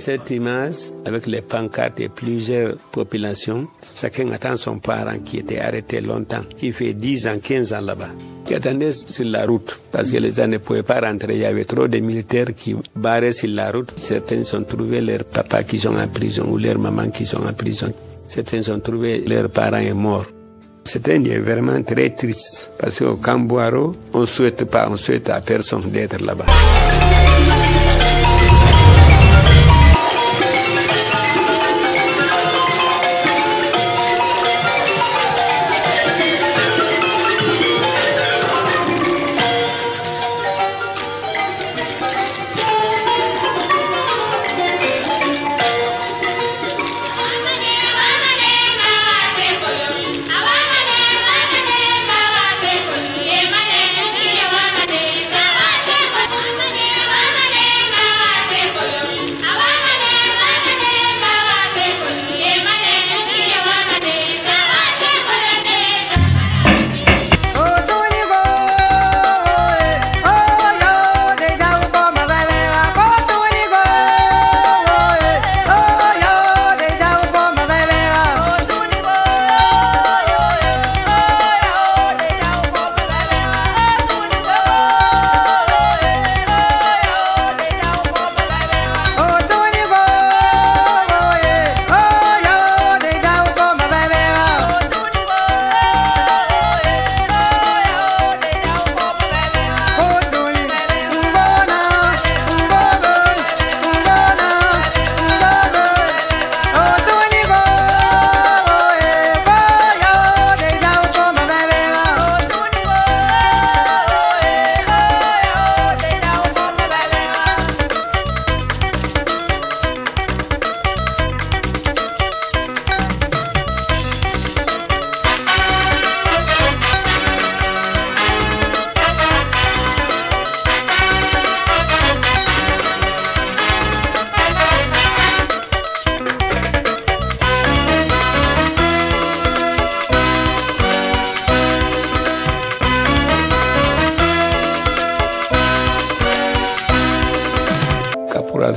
Cette image, avec les pancartes et plusieurs populations, chacun attend son parent qui était arrêté longtemps, qui fait 10 ans, 15 ans là-bas, qui attendait sur la route, parce que les gens ne pouvaient pas rentrer. Il y avait trop de militaires qui barraient sur la route. Certains sont trouvés leurs papas qui sont en prison ou leurs mamans qui sont en prison. Certains ont trouvé leurs parents est morts. C'était vraiment très triste, parce qu'au Camboiro, on souhaite à personne d'être là-bas.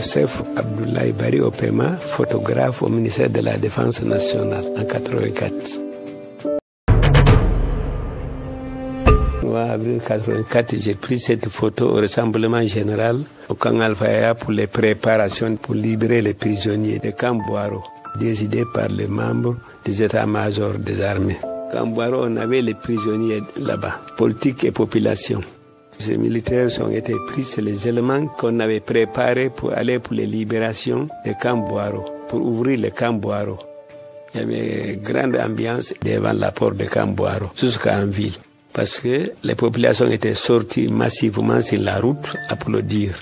Chef Abdoulaye Bari Opema, photographe au ministère de la Défense nationale en 1984. En avril 1984, j'ai pris cette photo au rassemblement général au camp Alfaya pour les préparations pour libérer les prisonniers de Camboiro, décidé par les membres des états-majors des armées. Camboiro, on avait les prisonniers là-bas, politique et population. Ces militaires ont été pris, c'est les éléments qu'on avait préparés pour aller pour les libérations de Camboiro, pour ouvrir le Camboiro. Il y avait une grande ambiance devant la porte de Camboiro, jusqu'en ville, parce que les populations étaient sorties massivement sur la route à applaudir.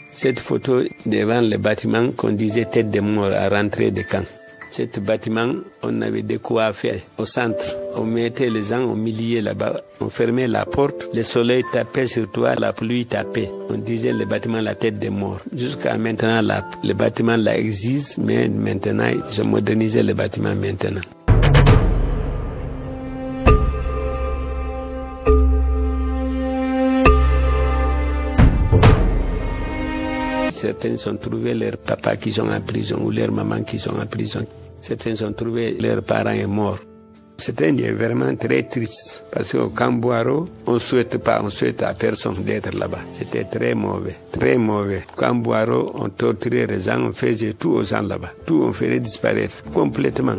Cette photo devant le bâtiment qu'on disait tête de mort à rentrer de camp. Cet bâtiment, on avait de quoi faire au centre. On mettait les gens au milieu là-bas, on fermait la porte, le soleil tapait sur toi, la pluie tapait. On disait le bâtiment la tête des morts. Jusqu'à maintenant, le bâtiment là existe, mais maintenant, ils ont modernisé le bâtiment maintenant. Certains ont trouvé leurs papas qui sont en prison ou leurs mamans qui sont en prison. Certains ont trouvé leurs parents est morts. C'était vraiment très triste parce qu'au Camboiro, on souhaite à personne d'être là-bas. C'était très mauvais, très mauvais. Au Camboiro, on torturait les gens, on faisait tout aux gens là-bas. Tout, on ferait disparaître complètement.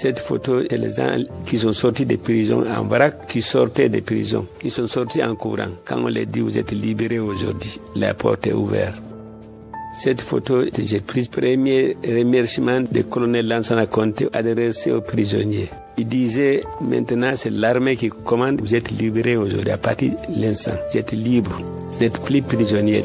Cette photo, c'est les gens qui sont sortis de prison en vrac, qui sortaient de prison. Ils sont sortis en courant. Quand on les dit, vous êtes libérés aujourd'hui, la porte est ouverte. Cette photo, j'ai pris le premier remerciement du colonel Lansana Conté adressé aux prisonniers. Il disait, maintenant c'est l'armée qui commande, vous êtes libérés aujourd'hui, à partir de l'instant, vous êtes libres, vous n'êtes plus prisonniers.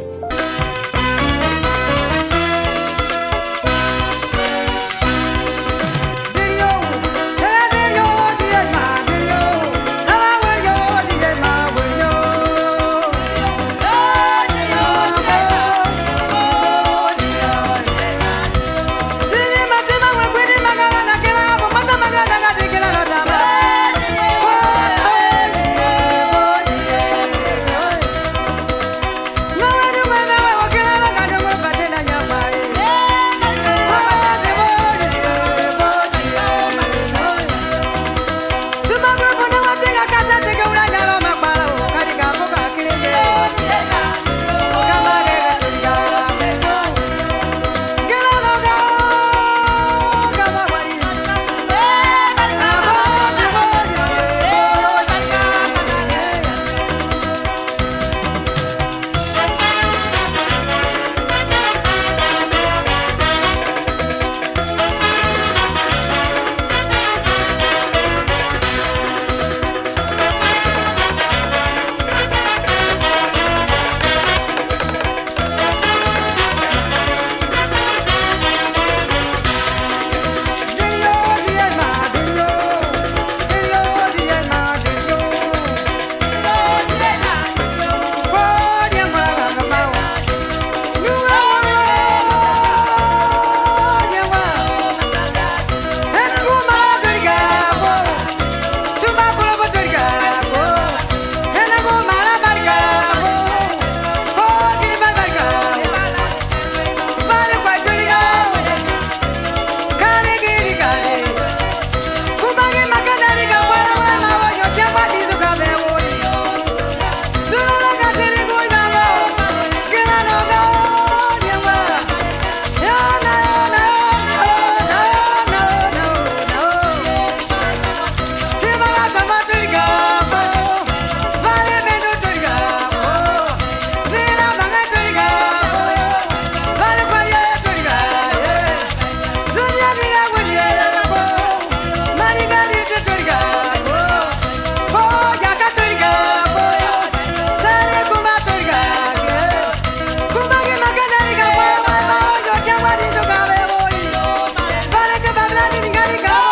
Sénégal.